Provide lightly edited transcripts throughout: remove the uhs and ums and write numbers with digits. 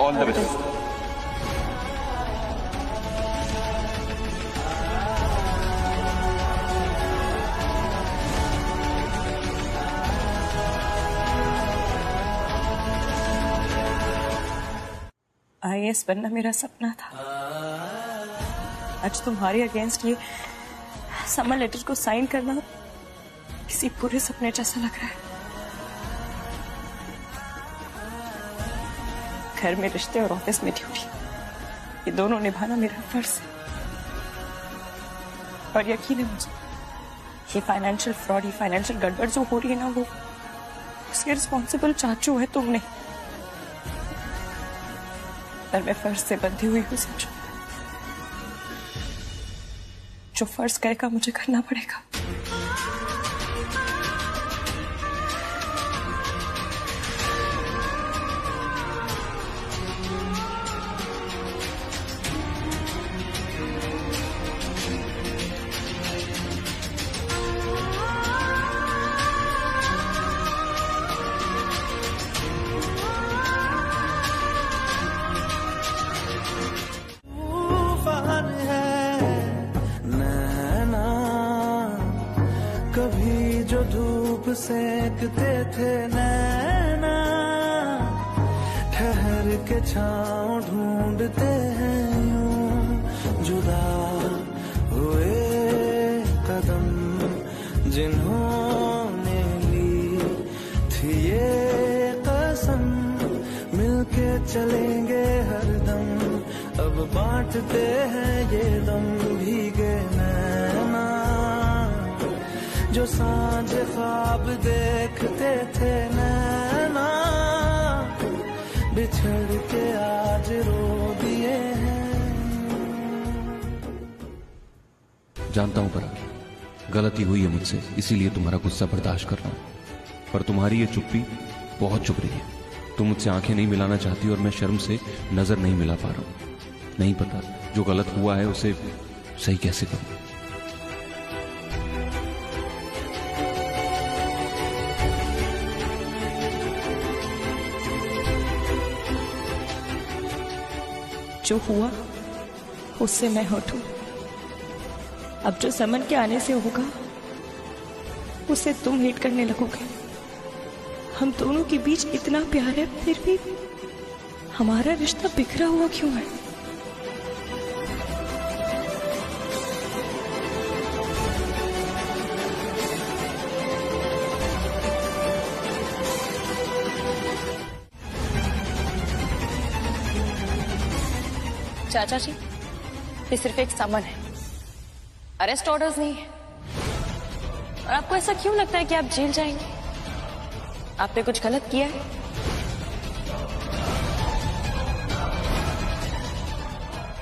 All the best. IAS बनना मेरा सपना था। आज तुम्हारे अगेंस्ट ये समन लेटर को साइन करना किसी पूरे सपने जैसा लग रहा है। घर में रिश्ते और ऑफिस में ड्यूटी, ये दोनों निभाना मेरा फर्ज है। और यकीन है मुझे, ये फाइनेंशियल फ्रॉड, ये फाइनेंशियल गड़बड़ जो हो रही है ना, वो उसके रिस्पॉन्सिबल चाचू है, तुम नहीं। पर मैं फर्ज से बंधी हुई हूँ समझो। जो फर्ज कहेगा मुझे करना पड़ेगा। कभी जो धूप सेकते थे नैना, ठहर के छाँव ढूंढते हैं यूं जुदा हुए कदम, जिन्होंने ली थी ये कसम, मिलके चलेंगे हरदम, अब बांटते हैं ये दम। भीगे नैना जो सांझ ख्वाब देखते थे नैना, बिछड़ के आज रो दिए हैं। जानता हूं पराग, गलती हुई है मुझसे, इसीलिए तुम्हारा गुस्सा बर्दाश्त कर रहा हूं। पर तुम्हारी ये चुप्पी बहुत चुप रही है। तुम मुझसे आंखें नहीं मिलाना चाहती और मैं शर्म से नजर नहीं मिला पा रहा हूं। नहीं पता जो गलत हुआ है उसे सही कैसे करूं। जो हुआ उससे मैं हटूं। अब जो समन के आने से होगा उसे तुम हेट करने लगोगे। हम दोनों के बीच इतना प्यार है, फिर भी हमारा रिश्ता बिखरा हुआ क्यों है? चाचा जी, ये सिर्फ एक समन है, अरेस्ट ऑर्डर्स नहीं है। और आपको ऐसा क्यों लगता है कि आप जेल जाएंगे? आपने कुछ गलत किया है?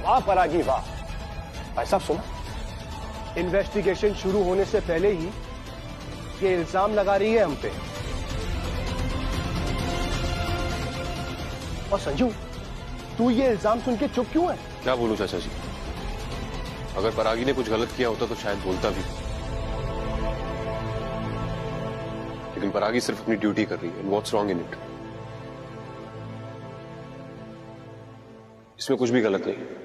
वाह परागी वाह। भाई साहब सुना, इन्वेस्टिगेशन शुरू होने से पहले ही ये इल्जाम लगा रही है हम पे। और संजू, तू ये इल्जाम सुन के चुप क्यों है? क्या बोलूं चाचा जी, अगर परागी ने कुछ गलत किया होता तो शायद बोलता भी, लेकिन परागी सिर्फ अपनी ड्यूटी कर रही है। What's wrong in it? इसमें कुछ भी गलत नहीं है।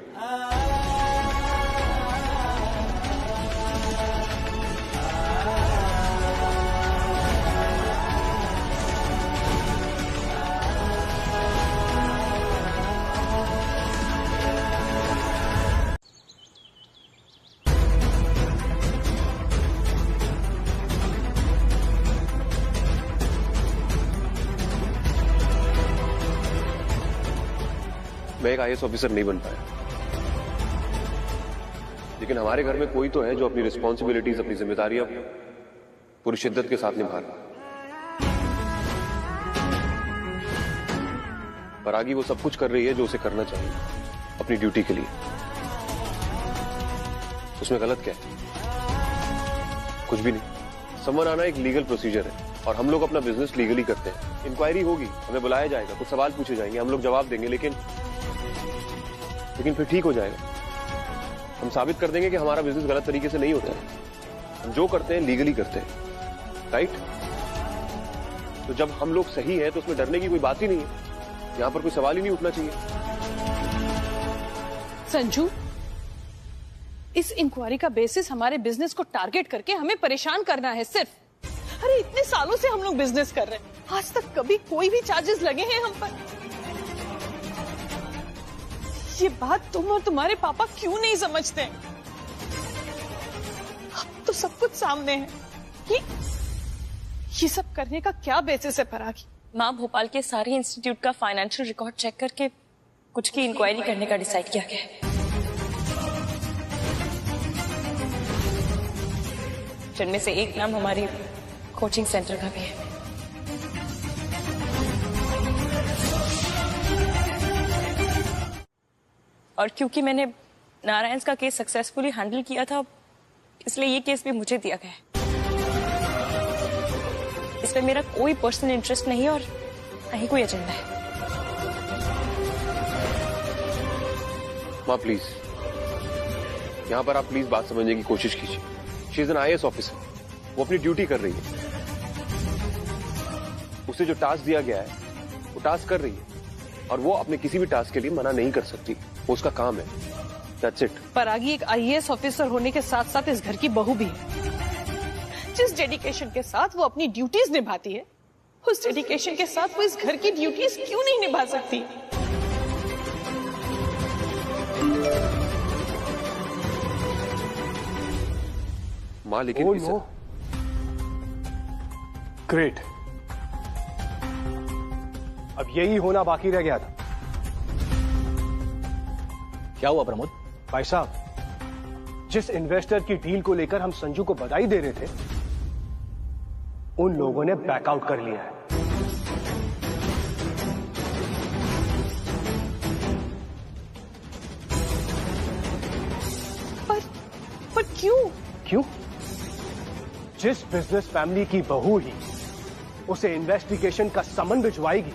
मैं एक IAS ऑफिसर नहीं बन पाया, लेकिन हमारे घर में कोई तो है जो अपनी रिस्पॉन्सिबिलिटीज, अपनी जिम्मेदारियां पूरी शिद्दत के साथ निभा रहा है। परागी वो सब कुछ कर रही है जो उसे करना चाहिए अपनी ड्यूटी के लिए। उसमें गलत क्या है? कुछ भी नहीं। समन आना एक लीगल प्रोसीजर है और हम लोग अपना बिजनेस लीगली करते हैं। इंक्वायरी होगी, हमें बुलाया जाएगा, कुछ सवाल पूछे जाएंगे, हम लोग जवाब देंगे, लेकिन फिर ठीक हो जाएगा। हम साबित कर देंगे कि हमारा बिजनेस गलत तरीके से नहीं होता है। हम जो करते हैं लीगली करते हैं, राइट? तो जब हम लोग सही हैं तो उसमें डरने की कोई बात ही नहीं है। यहाँ पर कोई सवाल ही नहीं उठना चाहिए। संजू, इस इंक्वायरी का बेसिस हमारे बिजनेस को टारगेट करके हमें परेशान करना है सिर्फ। अरे इतने सालों से हम लोग बिजनेस कर रहे हैं, आज तक कभी कोई भी चार्जेस लगे हैं हम पर? ये बात तुम और तुम्हारे पापा क्यों नहीं समझते? अब तो सब कुछ सामने है। ये सब करने का क्या बेसिस है परागी? माँ, भोपाल के सारे इंस्टीट्यूट का फाइनेंशियल रिकॉर्ड चेक करके कुछ की इंक्वायरी करने का डिसाइड किया गया है, जिनमें से एक नाम हमारी कोचिंग सेंटर का भी है। और क्योंकि मैंने नारायण का केस सक्सेसफुली हैंडल किया था, इसलिए ये केस भी मुझे दिया गया है। इसमें मेरा कोई पर्सनल इंटरेस्ट नहीं है और ना ही कोई एजेंडा है। माँ प्लीज, यहाँ पर आप प्लीज बात समझने की कोशिश कीजिए। She is an IAS officer, वो अपनी ड्यूटी कर रही है। उसे जो टास्क दिया गया है वो टास्क कर रही है, और वो अपने किसी भी टास्क के लिए मना नहीं कर सकती। वो उसका काम है, दैट्स इट। परागी एक IAS ऑफिसर होने के साथ साथ इस घर की बहू भी है। जिस डेडिकेशन के साथ वो अपनी ड्यूटीज निभाती है, उस डेडिकेशन के साथ वो इस घर की ड्यूटीज क्यों नहीं निभा सकती? माँ लेकिन Oh, no. ग्रेट, अब यही होना बाकी रह गया था। क्या हुआ प्रमोद? भाई साहब, जिस इन्वेस्टर की डील को लेकर हम संजू को बधाई दे रहे थे, उन लोगों ने बैकआउट कर लिया है। पर क्यों? क्यों? जिस बिजनेस फैमिली की बहू ही उसे इन्वेस्टिगेशन का समन भिजवाएगी,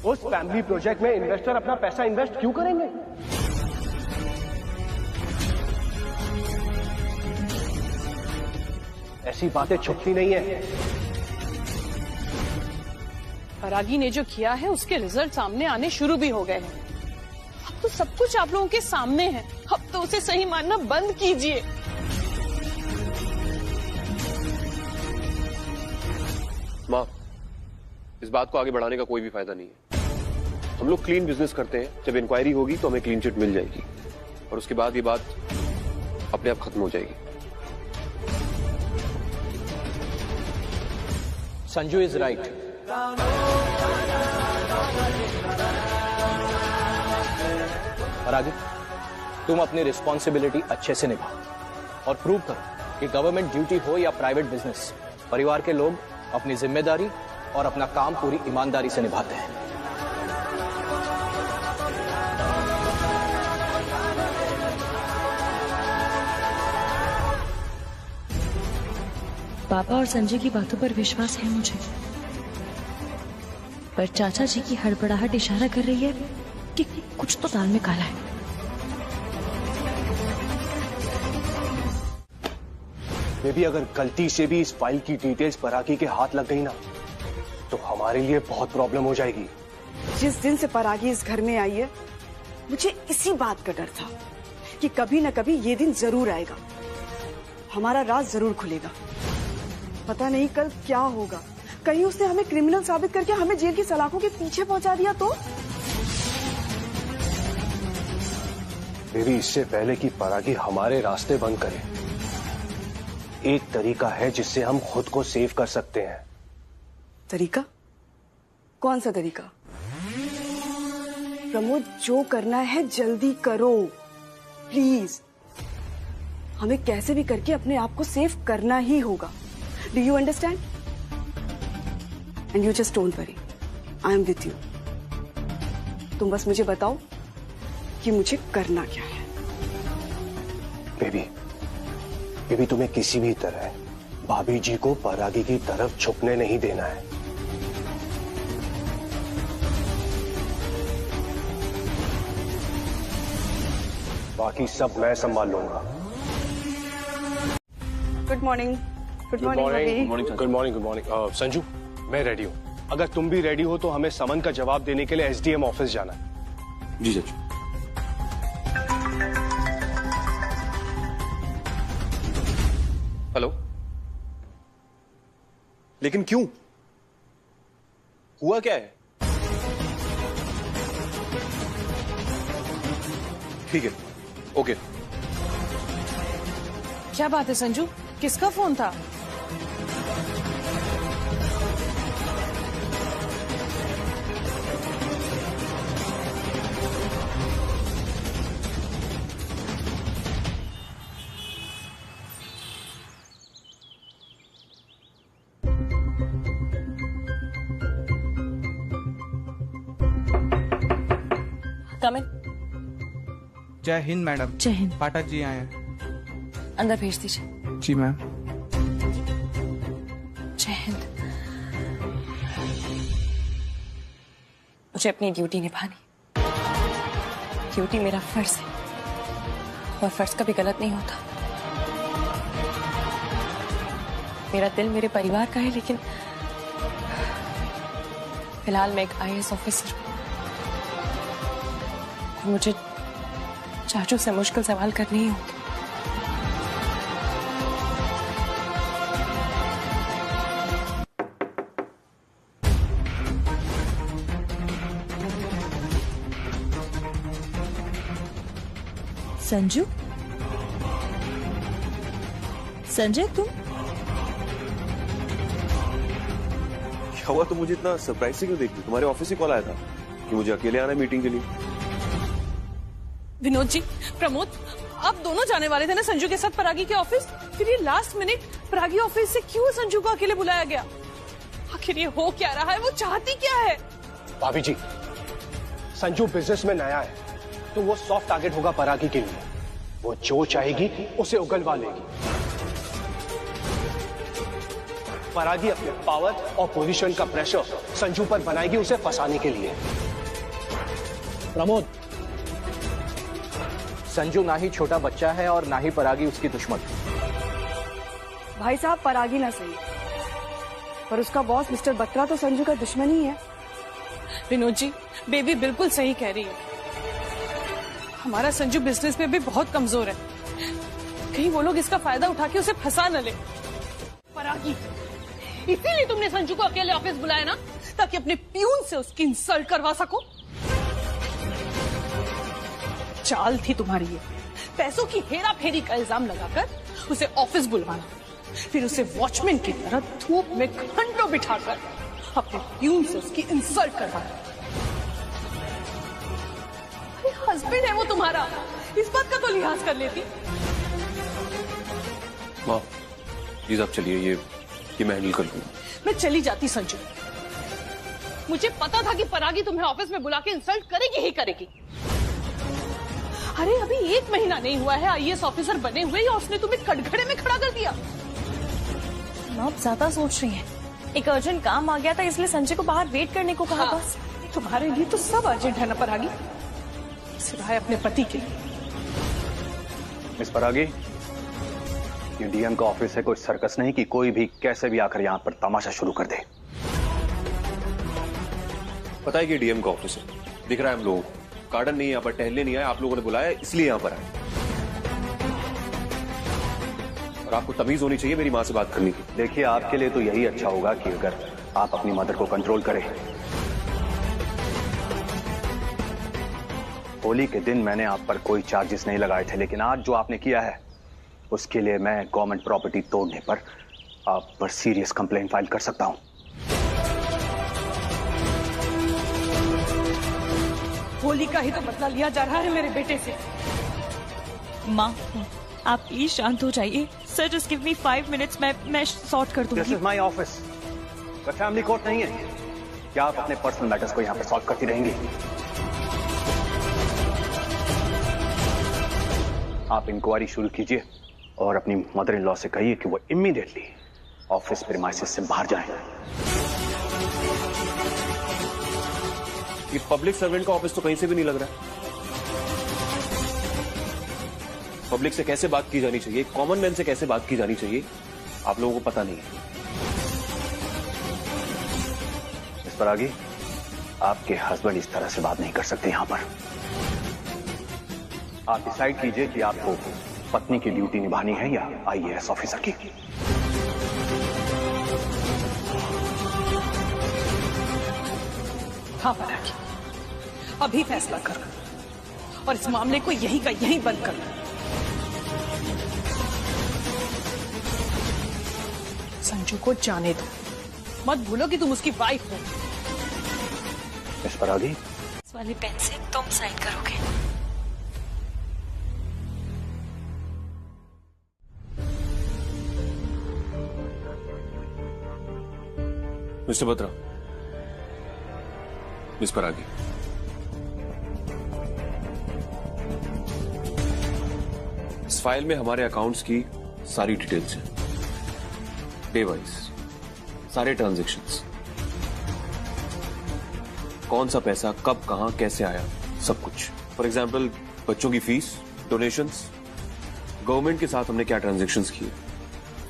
उस फैमिली प्रोजेक्ट में इन्वेस्टर अपना पैसा इन्वेस्ट क्यों करेंगे? ऐसी बातें छुपती नहीं है। परागी ने जो किया है उसके रिजल्ट सामने आने शुरू भी हो गए हैं। अब तो सब कुछ आप लोगों के सामने है, अब तो उसे सही मानना बंद कीजिए। माँ, इस बात को आगे बढ़ाने का कोई भी फायदा नहीं है। हम लोग क्लीन बिजनेस करते हैं, जब इंक्वायरी होगी तो हमें क्लीन चिट मिल जाएगी, और उसके बाद ये बात अपने आप खत्म हो जाएगी। Sanju is right. परागी, तुम अपनी रिस्पॉन्सिबिलिटी अच्छे से निभाओ और प्रूव करो कि गवर्नमेंट ड्यूटी हो या प्राइवेट बिजनेस, परिवार के लोग अपनी जिम्मेदारी और अपना काम पूरी ईमानदारी से निभाते हैं। पापा और संजय की बातों पर विश्वास है मुझे, पर चाचा जी की हड़बड़ाहट इशारा कर रही है कि कुछ तो दाल में काला है। बेबी, अगर गलती से भी इस फाइल की डिटेल्स परागी के हाथ लग गई ना, तो हमारे लिए बहुत प्रॉब्लम हो जाएगी। जिस दिन से परागी इस घर में आई है, मुझे इसी बात का डर था कि कभी न कभी ये दिन जरूर आएगा, हमारा राज जरूर खुलेगा। पता नहीं कल क्या होगा, कहीं उसने हमें क्रिमिनल साबित करके हमें जेल की सलाखों के पीछे पहुंचा दिया तो? बेबी, इससे पहले कि परागी हमारे रास्ते बंद करे, एक तरीका है जिससे हम खुद को सेव कर सकते हैं। तरीका? कौन सा तरीका? प्रमोद, जो करना है जल्दी करो प्लीज। हमें कैसे भी करके अपने आप को सेव करना ही होगा। Do you understand? And you just don't worry, I am with you. तुम बस मुझे बताओ कि मुझे करना क्या है। बेबी, तुम्हें किसी भी तरह भाभी जी को परागी की तरफ झुकने नहीं देना है। बाकी सब मैं संभाल लूंगा। Good morning. Good morning. Good morning. Sanju, मैं रेडी हूँ, अगर तुम भी रेडी हो तो हमें समन का जवाब देने के लिए एसडीएम ऑफिस जाना है। जी चाचू। हेलो। लेकिन क्यों? हुआ क्या है? ठीक है, ओके। क्या बात है संजू, किसका फोन था? कम इन। जय हिंद मैडम। जय हिंद। पाठक जी आए हैं। अंदर भेज दीजिए। जी मैम। जय हिंद। मुझे अपनी ड्यूटी निभानी, ड्यूटी मेरा फर्ज है और फर्ज कभी गलत नहीं होता। मेरा दिल मेरे परिवार का है, लेकिन फिलहाल मैं एक आईएएस ऑफिसर हूं। मुझे चाचू से मुश्किल सवाल करने ही होंगे। संजू, संजय तुम? क्या हुआ? तुम मुझे इतना सरप्राइज से क्यों देख रही? तुम्हारे ऑफिस से कॉल आया था कि मुझे अकेले आना है मीटिंग के लिए। विनोद जी, प्रमोद, आप दोनों जाने वाले थे ना संजू के साथ परागी के ऑफिस? फिर ये लास्ट मिनट परागी ऑफिस से क्यों संजू को अकेले बुलाया गया? आखिर ये हो क्या रहा है? वो चाहती क्या है? भाभी जी, संजू बिजनेस में नया है तो वो सॉफ्ट टारगेट होगा परागी के लिए। वो जो चाहेगी उसे उगलवा लेगी। परागी अपने पावर और पोजीशन का प्रेशर संजू पर बनाएगी उसे फंसाने के लिए। प्रमोद, संजू ना ही छोटा बच्चा है और ना ही परागी उसकी दुश्मन। भाई साहब, परागी ना सही, पर उसका बॉस मिस्टर बत्रा तो संजू का दुश्मन ही है। विनोद जी, बेबी बिल्कुल सही कह रही है। हमारा संजू बिजनेस में भी बहुत कमजोर है, कहीं वो लोग इसका फायदा उठा के उसे फंसा न ले। परागी, इसीलिए तुमने संजू को अकेले ऑफिस बुलाया ना, ताकि अपने प्यून से उसकी इंसल्ट करवा सको। चाल थी तुम्हारी ये, पैसों की हेरा फेरी का इल्जाम लगाकर उसे ऑफिस बुलवाना, फिर उसे वॉचमैन की तरह धूप में घंटों बिठाकर अपने प्यून से उसकी इंसल्ट करवाना। हस्बैंड है वो तुम्हारा, इस बात का तो लिहाज कर लेती। माँ प्लीज आप चलिए, ये मैं हैंडल कर लूंगा। मैं चली जाती संजू, मुझे पता था कि परागी तुम्हें ऑफिस में बुला के इंसल्ट करेगी ही करेगी। अरे अभी 1 महीना नहीं हुआ है आईएएस ऑफिसर बने हुए और उसने तुम्हें कटघरे में खड़ा कर दिया। आप ज्यादा सोच रही हैं। एक अर्जेंट काम आ गया था, इसलिए संजय को बाहर वेट करने को कहा। बस तुम्हारे लिए तो सब अर्जेंट है ना परागी, सिवाय अपने पति के। मिस परागी, ये डीएम का ऑफिस है, कोई सर्कस नहीं कि कोई भी कैसे भी आकर यहाँ पर तमाशा शुरू कर दे। पता है कि डीएम का ऑफिस है, दिख रहा है हम लोगों को। गार्डन नहीं, यहाँ पर टहलने नहीं आए, आप लोगों ने बुलाया इसलिए यहाँ पर आए। और आपको तमीज होनी चाहिए मेरी माँ से बात करने की। देखिए, आपके लिए तो यही अच्छा होगा कि अगर आप अपनी मदर को कंट्रोल करें। होली के दिन मैंने आप पर कोई चार्जेस नहीं लगाए थे, लेकिन आज जो आपने किया है उसके लिए मैं गवर्नमेंट प्रॉपर्टी तोड़ने पर आप पर सीरियस कंप्लेन फाइल कर सकता हूं। होली का ही तो बदला लिया जा रहा है मेरे बेटे से। माँ, आप प्लीज शांत हो जाइए। Sir just give me 5 minutes, मैं सॉर्ट कर दूंगी। दिस इज माय ऑफिस, कोई फैमिली कोर्ट नहीं है। क्या आप अपने पर्सनल मैटर्स को यहाँ पर सॉल्व करती रहेंगी? आप इंक्वायरी शुरू कीजिए और अपनी मदर इन लॉ से कहिए कि वो इमीडिएटली ऑफिस प्रीमाइसेस से बाहर जाएं। ये पब्लिक सर्वेंट का ऑफिस तो कहीं से भी नहीं लग रहा है। पब्लिक से कैसे बात की जानी चाहिए, कॉमन मैन से कैसे बात की जानी चाहिए, आप लोगों को पता नहीं है। परागी, आपके हस्बैंड इस तरह से बात नहीं कर सकते यहां पर। आप डिसाइड कीजिए कि आपको पत्नी की ड्यूटी निभानी है या आईएएस ऑफिसर की। हाँ परागी, अभी फैसला कर और इस मामले को यहीं का यहीं बंद कर। संजू को जाने दो, मत भूलो कि तुम उसकी वाइफ हो। मिस परागी, इस वाले पेन से तुम साइन करोगे। मिस्टर बत्रा, मिस परागी, इस फाइल में हमारे अकाउंट्स की सारी डिटेल्स हैं, डे वाइज सारे ट्रांजैक्शंस, कौन सा पैसा कब कहां कैसे आया, सब कुछ। फॉर एग्जाम्पल बच्चों की फीस, डोनेशंस, गवर्नमेंट के साथ हमने क्या ट्रांजैक्शंस किए,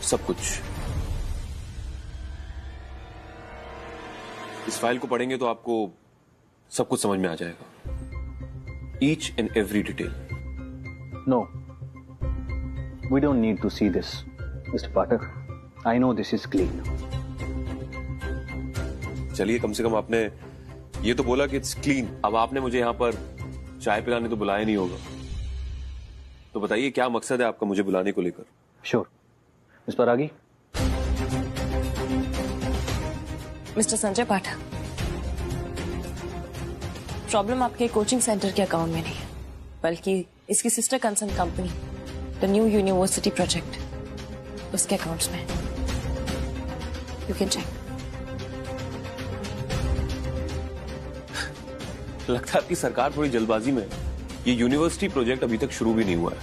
सब कुछ। इस फाइल को पढ़ेंगे तो आपको सब कुछ समझ में आ जाएगा, each and every detail. No, we don't need to see this mister Pathak. I know this is clean. चलिए, कम से कम आपने ये तो बोला कि इट्स क्लीन। अब आपने मुझे यहां पर चाय पिलाने तो बुलाया नहीं होगा, तो बताइए क्या मकसद है आपका मुझे बुलाने को लेकर? Sure miss Paragi. Mister Sanjay Pathak, problem आपके कोचिंग सेंटर के अकाउंट में नहीं है, बल्कि इसकी sister concern company the new university project, उसके अकाउंट्स में। You can check. लगता है आपकी सरकार थोड़ी जल्दबाजी में है। ये यूनिवर्सिटी प्रोजेक्ट अभी तक शुरू भी नहीं हुआ है।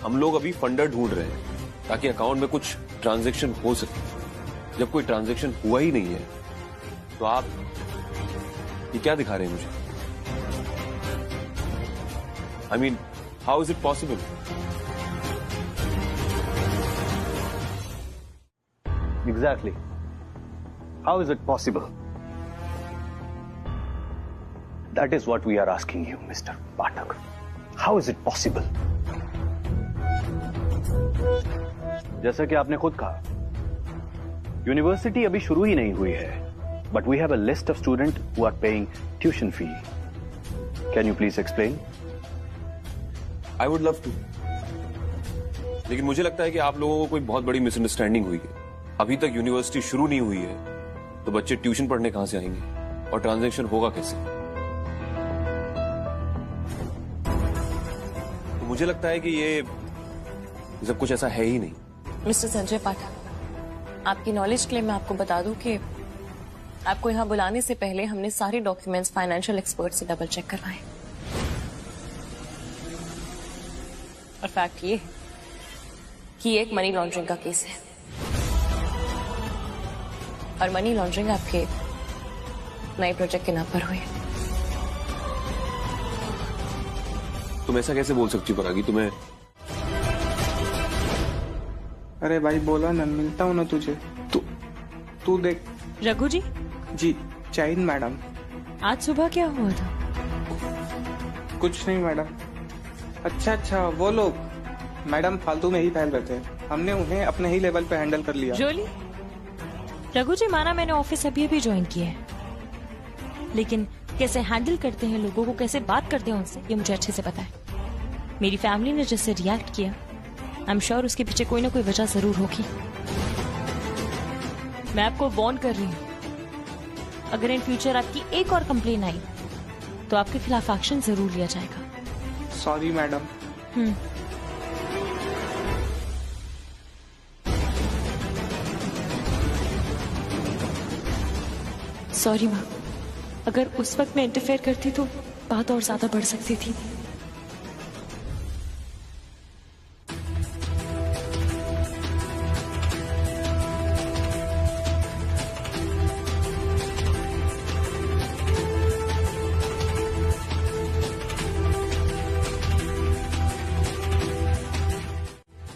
हम लोग अभी फंडर ढूंढ रहे हैं ताकि अकाउंट में कुछ ट्रांजैक्शन हो सके। जब कोई ट्रांजैक्शन हुआ ही नहीं है तो आप ये क्या दिखा रहे हैं मुझे? I mean, how is it possible? Exactly, how is it possible? That is what we are asking you, Mr. Pathak. How is it possible? जैसा कि आपने खुद कहा, यूनिवर्सिटी अभी शुरू ही नहीं हुई है, but we have a list of students who are paying tuition fee. Can you please explain? I would love to. लेकिन मुझे लगता है कि आप लोगों को कोई बहुत बड़ी मिसअंडरस्टैंडिंग हुई है। अभी तक यूनिवर्सिटी शुरू नहीं हुई है, तो बच्चे ट्यूशन पढ़ने कहां से आएंगे और ट्रांजैक्शन होगा कैसे? मुझे लगता है कि ये सब कुछ ऐसा है ही नहीं। मिस्टर संजय पाठक, आपकी नॉलेज के लिए मैं आपको बता दूं कि आपको यहां बुलाने से पहले हमने सारे डॉक्यूमेंट्स फाइनेंशियल एक्सपर्ट से डबल चेक करवाए, और फैक्ट ये है कि एक मनी लॉन्ड्रिंग का केस है, और मनी लॉन्ड्रिंग आपके नए प्रोजेक्ट के नाम पर हुई है। तुम ऐसा कैसे बोल सकती हो परागी? तुम्हें अरे भाई बोला ना, मिलता हूँ ना तुझे। तू देख। रघु जी। जी जय हिंद मैडम। आज सुबह क्या हुआ था? कुछ नहीं मैडम। अच्छा, वो लोग मैडम फालतू में ही फैल रहे थे, हमने उन्हें अपने ही लेवल पे हैंडल कर लिया। जोली, रघु जी माना मैंने ऑफिस अभी अभी ज्वाइन किया है, लेकिन कैसे हैंडल करते हैं लोगों को, कैसे बात करते हैं उनसे, ये मुझे अच्छे से पता है। मेरी फैमिली ने जिससे रिएक्ट किया, आई एम श्योर उसके पीछे कोई ना कोई वजह जरूर होगी। मैं आपको वार्न कर रही हूँ, अगर इन फ्यूचर आपकी एक और कंप्लेन आई तो आपके खिलाफ एक्शन जरूर लिया जाएगा। Sorry madam. सॉरी माँ, अगर उस वक्त मैं इंटरफेयर करती तो बात और ज्यादा बढ़ सकती थी।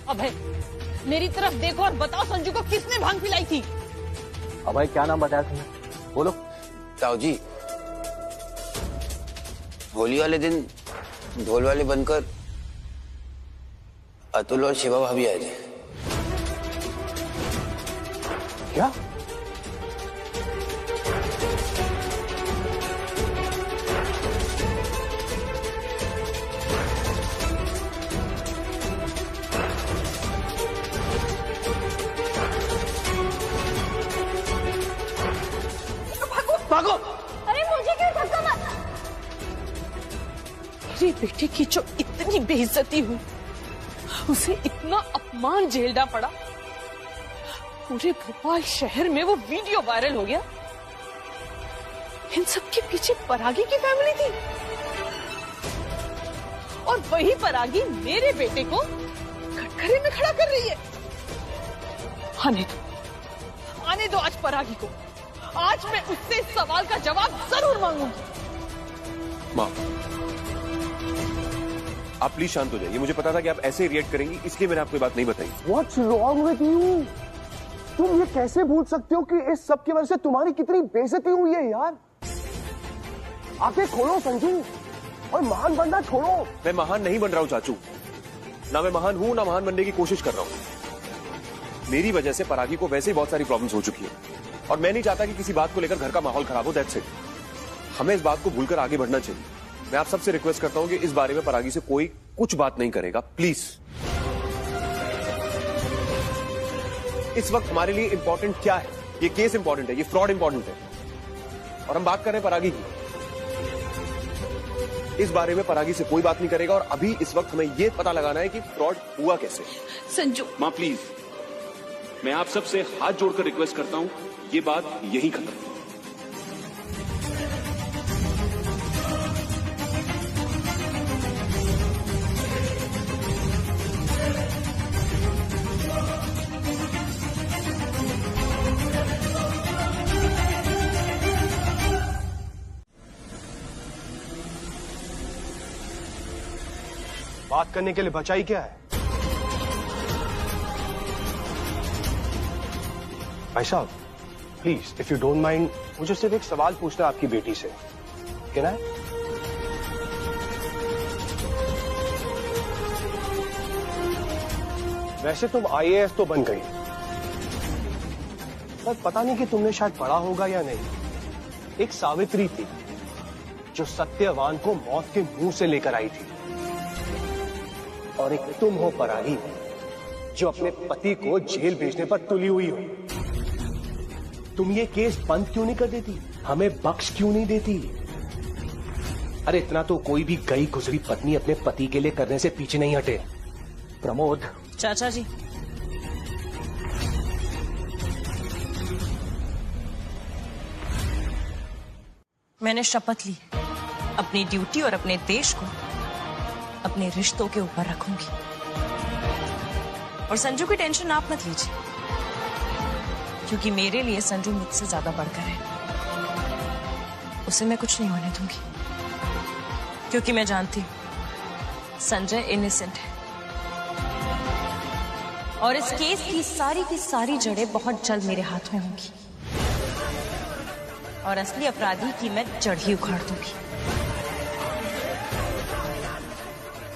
अभय, मेरी तरफ देखो और बताओ संजू को किसने भांग पिलाई थी? अभय क्या नाम बताया तुमने? बोलो। ताऊ जी, होली वाले दिन ढोल वाले बनकर अतुल और शिवा भाभी आए थे। क्या? भागो! अरे मुझे क्यों धक्का मारा? मेरी बेटी की जो इतनी बेइज्जती हुई, उसे इतना अपमान झेलना पड़ा, पूरे भोपाल शहर में वो वीडियो वायरल हो गया। इन सब के पीछे परागी की फैमिली थी और वही परागी मेरे बेटे को कटघरे में खड़ा कर रही है। आने दो आज परागी को। आज मैं उससे इस सवाल का जवाब जरूर मांगूंगी। माँ, आप प्लीज शांत हो जाइए। मुझे पता था कि आप ऐसे रिएक्ट करेंगी, इसलिए मैंने आपको बात नहीं बताई। What's wrong with you? तुम ये कैसे भूल सकते हो कि इस सब की वजह से तुम्हारी कितनी बेइज्जती हुई है यार। आंखें खोलो संजू और महान बनना छोड़ो। मैं महान नहीं बन रहा हूँ चाचू, ना मैं महान हूं ना महान बनने की कोशिश कर रहा हूँ। मेरी वजह से परागी को वैसे ही बहुत सारी प्रॉब्लम्स हो चुकी है और मैं नहीं चाहता कि किसी बात को लेकर घर का माहौल खराब हो। That's it. हमें इस बात को भूलकर आगे बढ़ना चाहिए। मैं आप सबसे रिक्वेस्ट करता हूं कि इस बारे में परागी से कोई कुछ बात नहीं करेगा, प्लीज। इस वक्त हमारे लिए इंपॉर्टेंट क्या है? ये केस इंपॉर्टेंट है, ये फ्रॉड इंपॉर्टेंट है और हम बात कर रहे हैं परागी की। इस बारे में परागी से कोई बात नहीं करेगा और अभी इस वक्त हमें यह पता लगाना है कि फ्रॉड हुआ कैसे। संजू, माँ प्लीज, मैं आप सबसे हाथ जोड़कर रिक्वेस्ट करता हूं, ये बात यही खत्म। बात करने के लिए बचाई क्या है? भाई साहब, please if you don't mind, मुझे सिर्फ एक सवाल पूछना है आपकी बेटी से। क्या है? वैसे तुम IAS तो बन गई, पर पता नहीं कि तुमने शायद पढ़ा होगा या नहीं। एक सावित्री थी जो सत्यवान को मौत के मुंह से लेकर आई थी, और एक तुम हो परागी जो अपने पति को जेल भेजने पर तुली हुई हो। तुम ये केस बंद क्यों नहीं कर देती? हमें बख्श क्यों नहीं देती? अरे इतना तो कोई भी गई गुजरी पत्नी अपने पति के लिए करने से पीछे नहीं हटे। प्रमोद। चाचा जी, मैंने शपथ ली, अपनी ड्यूटी और अपने देश को अपने रिश्तों के ऊपर रखूंगी। और संजू की टेंशन आप मत लीजिए, क्योंकि मेरे लिए संजू मुझसे ज्यादा बढ़कर है। उसे मैं कुछ नहीं होने दूंगी, क्योंकि मैं जानती हूं संजय इनोसेंट है और इस केस की सारी जड़ें बहुत जल्द मेरे हाथ में होंगी और असली अपराधी की मैं जड़ ही उखाड़ दूंगी।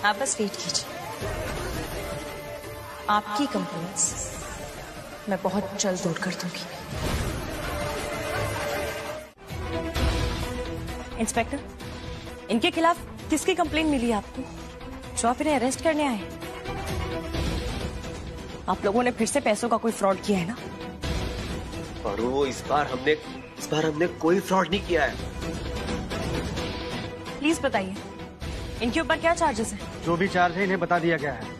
आप बस वेट कीजिए, आपकी कंप्लेंट्स मैं बहुत जल्द दूर कर दूंगी। इंस्पेक्टर, इनके खिलाफ किसकी कंप्लेंट मिली आपको जो आप इन्हें अरेस्ट करने आए? आप लोगों ने फिर से पैसों का कोई फ्रॉड किया है ना? और वो इस बार हमने कोई फ्रॉड नहीं किया है। प्लीज बताइए, इनके ऊपर क्या चार्जेस हैं? जो भी चार्ज है इन्हें बता दिया गया है।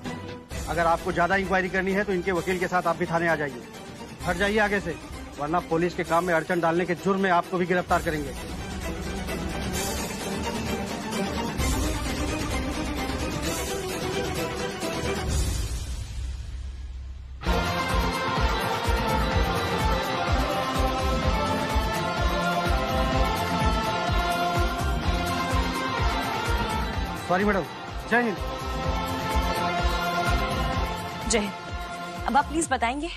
अगर आपको ज्यादा इंक्वायरी करनी है तो इनके वकील के साथ आप भी थाने आ जाइए। हट जाइए आगे से, वरना पुलिस के काम में अड़चन डालने के जुर्म में आपको भी गिरफ्तार करेंगे। Sorry madam. जय हिंद। जय हिंद। अब आप प्लीज बताएंगे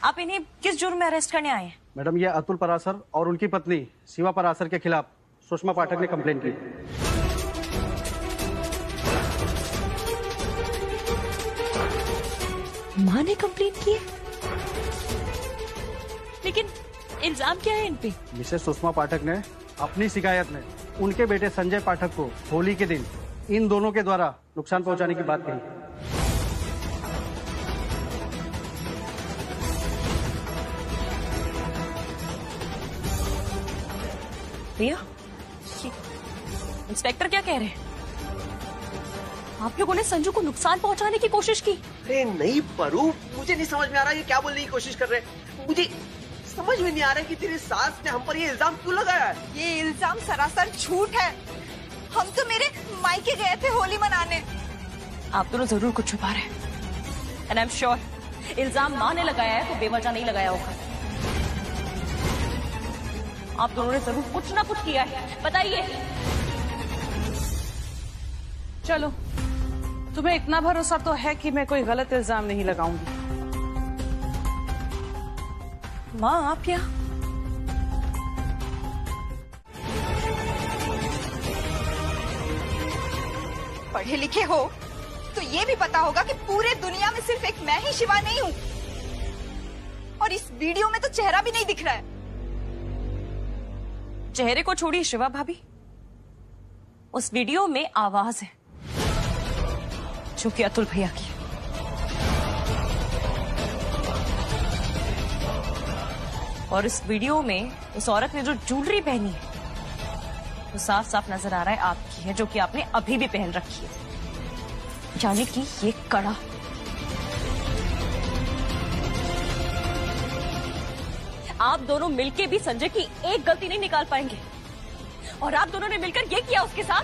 आप इन्हें किस जुर्म में अरेस्ट करने आए हैं? मैडम, ये अतुल परासर और उनकी पत्नी शिवा परासर के खिलाफ सुषमा पाठक ने कंप्लेंट की। माँ ने कंप्लेंट की है? लेकिन इल्जाम क्या है इन पे? मिसेस सुषमा पाठक ने अपनी शिकायत में उनके बेटे संजय पाठक को होली के दिन इन दोनों के द्वारा नुकसान पहुंचाने की बात कही। भैया, इंस्पेक्टर क्या कह रहे हैं? आप लोगों ने संजू को नुकसान पहुंचाने की कोशिश की? अरे नहीं परू, मुझे नहीं समझ में आ रहा ये क्या बोलने की कोशिश कर रहे हैं। मुझे समझ में नहीं आ रहा कि तेरी सास ने हम पर ये इल्जाम क्यों लगाया है। ये इल्जाम सरासर झूठ है। हम तो मेरे मायके गए थे होली मनाने। आप दोनों जरूर कुछ छुपा रहे हैं। एंड आई एम श्योर इल्जाम माँ ने लगाया है तो बेवजह नहीं लगाया होगा। आप दोनों ने जरूर कुछ ना कुछ किया है, बताइए। चलो, तुम्हें इतना भरोसा तो है कि मैं कोई गलत इल्जाम नहीं लगाऊंगी। माँ, आप यहाँ? पढ़े लिखे हो तो ये भी पता होगा कि पूरे दुनिया में सिर्फ एक मैं ही शिवा नहीं हूँ। और इस वीडियो में तो चेहरा भी नहीं दिख रहा है। चेहरे को छोड़िए शिवा भाभी, उस वीडियो में आवाज है जो कि अतुल भैया की। और इस वीडियो में उस औरत ने जो ज्वेलरी पहनी है वो साफ साफ नजर आ रहा है आपकी है, जो कि आपने अभी भी पहन रखी है, यानी कि ये कड़ा। आप दोनों मिलके भी संजय की एक गलती नहीं निकाल पाएंगे, और आप दोनों ने मिलकर ये किया उसके साथ।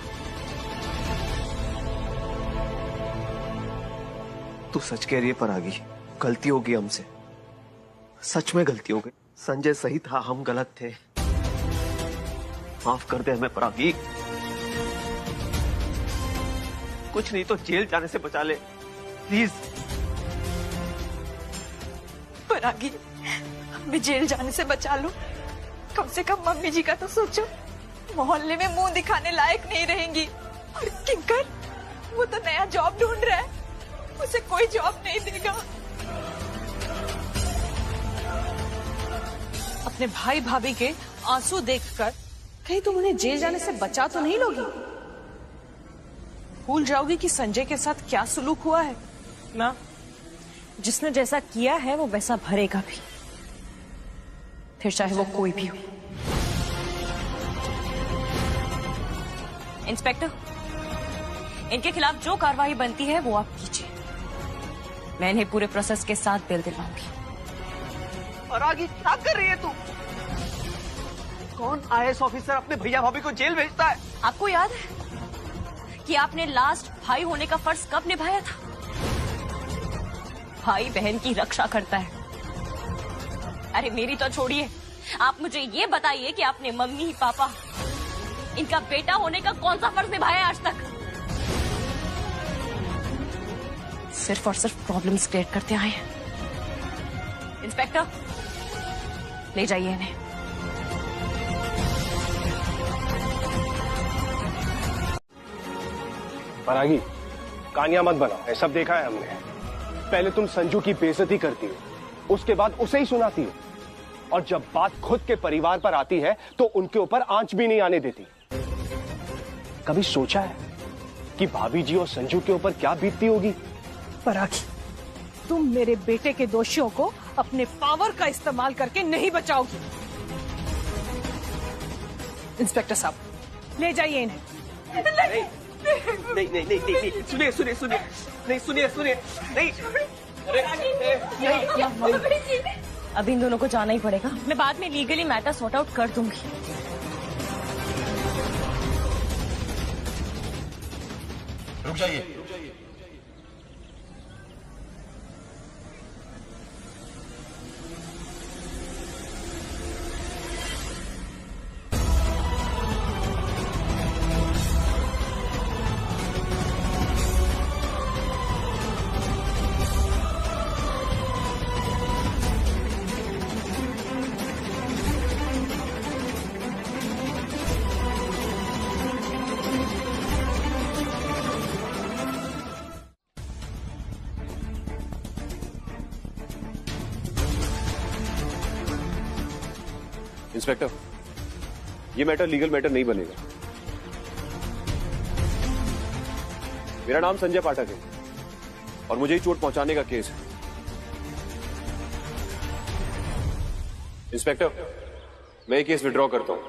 तू सच कह रही है परागी, गलती हो गई हमसे, सच में गलती हो गई। संजय सही था, हम गलत थे। माफ कर दे हमें परागी। कुछ नहीं तो जेल जाने से बचा ले प्लीज। परागी, हमें जेल जाने से बचा लो। कम से कम मम्मी जी का तो सोचो, मोहल्ले में मुंह दिखाने लायक नहीं रहेंगी। और किंकर, वो तो नया जॉब ढूंढ रहा है, उसे कोई जॉब नहीं देगा। अपने भाई भाभी के आंसू देखकर कहीं तुम उन्हें जेल जाने से बचा तो नहीं लोगी? भूल जाओगी कि संजय के साथ क्या सुलूक हुआ है ना? जिसने जैसा किया है वो वैसा भरेगा भी, फिर चाहे वो कोई भी हो। इंस्पेक्टर, इनके खिलाफ जो कार्रवाई बनती है वो आप कीजिए। मैं इन्हें पूरे प्रोसेस के साथ बेल दिलवाऊंगी। और आगे क्या कर रही है तू? कौन आईएएस ऑफिसर अपने भैया भाभी को जेल भेजता है? आपको याद है कि आपने लास्ट भाई होने का फर्ज कब निभाया था? भाई बहन की रक्षा करता है। अरे मेरी तो छोड़िए, आप मुझे ये बताइए कि आपने मम्मी पापा, इनका बेटा होने का कौन सा फर्ज निभाया आज तक? सिर्फ और सिर्फ प्रॉब्लम्स क्रिएट करते आए हैं। इंस्पेक्टर, ले जाइए इन्हें। परागी, कहानियां मत बनाओ, ये सब देखा है हमने। पहले तुम संजू की बेइज्जती करती हो, उसके बाद उसे ही सुनाती हो, और जब बात खुद के परिवार पर आती है तो उनके ऊपर आंच भी नहीं आने देती। कभी सोचा है कि भाभी जी और संजू के ऊपर क्या बीतती होगी? परागी, तुम मेरे बेटे के दोषियों को अपने पावर का इस्तेमाल करके नहीं बचाओगी। इंस्पेक्टर साहब, ले जाइए इन्हें। नहीं नहीं नहीं नहीं, सुनिए सुनिए सुनिए, नहीं सुनिए सुनिए, नहीं। अभी इन दोनों को जाना ही पड़ेगा। मैं बाद में लीगली मैटर सॉर्ट आउट कर दूंगी। रुक जाइए। इंस्पेक्टर, ये मैटर लीगल मैटर नहीं बनेगा। मेरा नाम संजय पाठक है और मुझे ही चोट पहुंचाने का केस है। इंस्पेक्टर, मैं ये केस विड्रॉ करता हूं।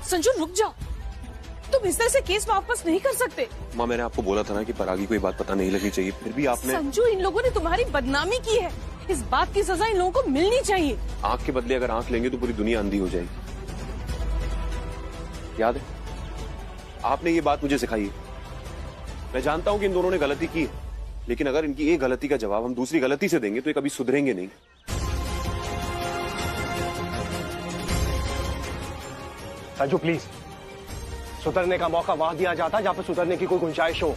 संजू रुक जाओ, तुम इस तरह से केस वापस नहीं कर सकते। माँ, मैंने आपको बोला था ना कि परागी को ये बात पता नहीं लगनी चाहिए, फिर भी आपने। संजू, इन लोगों ने तुम्हारी बदनामी की है, इस बात की सजा इन लोगों को मिलनी चाहिए। आंख के बदले अगर आंख लेंगे तो पूरी दुनिया अंधी हो जाएगी। याद है, आपने ये बात मुझे सिखाई है। मैं जानता हूं कि इन दोनों ने गलती की है, लेकिन अगर इनकी एक गलती का जवाब हम दूसरी गलती से देंगे तो ये कभी सुधरेंगे नहीं। संजू प्लीज, सुधरने का मौका वहां दिया जाता जहां पर सुधरने की कोई गुंजाइश हो।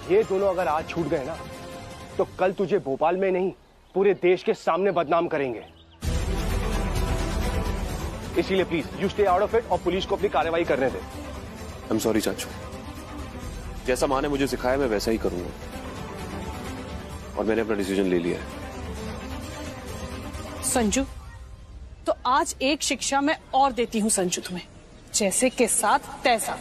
ये दोनों अगर आज छूट गए ना तो कल तुझे भोपाल में नहीं पूरे देश के सामने बदनाम करेंगे। इसीलिए please you stay out of it और पुलिस को अपनी कार्रवाई करने दे। आई एम सॉरी चाचू, जैसा माँ ने मुझे सिखाया मैं वैसा ही करूंगा और मैंने अपना डिसीजन ले लिया है। संजू, तो आज एक शिक्षा मैं और देती हूँ संजू तुम्हें, जैसे के साथ तैसा।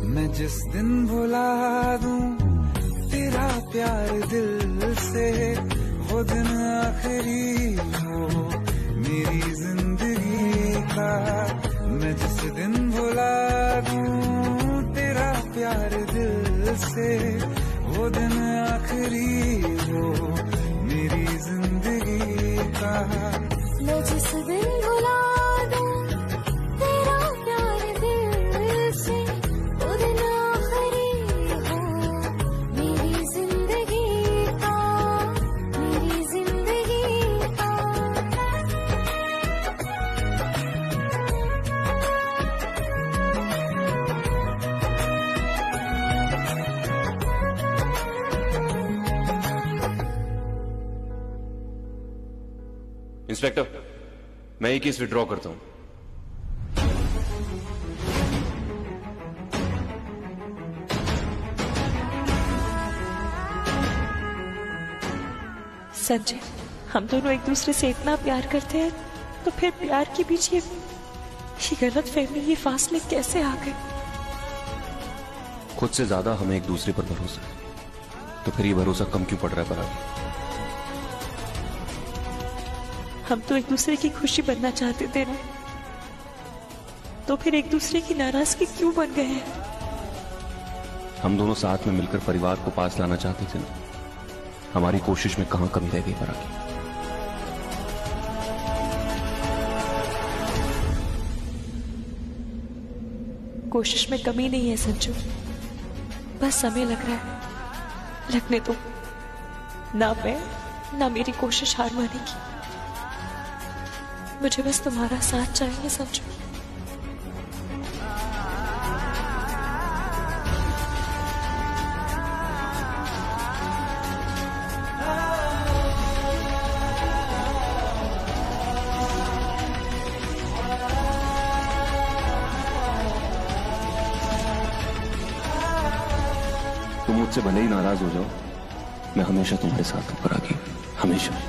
मैं जिस दिन भुला दूं तेरा प्यार दिल से, वो दिन आखिरी हो मेरी जिंदगी का। मैं जिस दिन भुला दूं तेरा प्यार दिल से, वो दिन आखिरी हो मेरी जिंदगी का। मैं जिस दिन भुला दूं तेरा प्यार दिल से, वो दिन आखिरी हो मेरी जिंदगी का, मेरी जिंदगी का। इंस्पेक्टर, मैं ये केस विड्रॉ करता हूं। संजय, हम दोनों एक दूसरे से इतना प्यार करते हैं, तो फिर प्यार के पीछे ये गलत फहमी, ये फासले कैसे आ गए? खुद से ज्यादा हमें एक दूसरे पर भरोसा है, तो फिर ये भरोसा कम क्यों पड़ रहा है परागी? हम तो एक दूसरे की खुशी बनना चाहते थे ना, तो फिर एक दूसरे की नाराजगी क्यों बन गए हैं? हम दोनों साथ में मिलकर परिवार को पास लाना चाहते थे ना, हमारी कोशिश में कहां कमी रह गई परागी? कोशिश में कमी नहीं है संजू, बस समय लग रहा है। लगने दो, ना मैं ना मेरी कोशिश हार मानेगी। मुझे बस तुम्हारा साथ चाहिए संजू। तुम मुझसे भले ही नाराज हो जाओ, मैं हमेशा तुम्हारे साथ हूं परागी, हमेशा।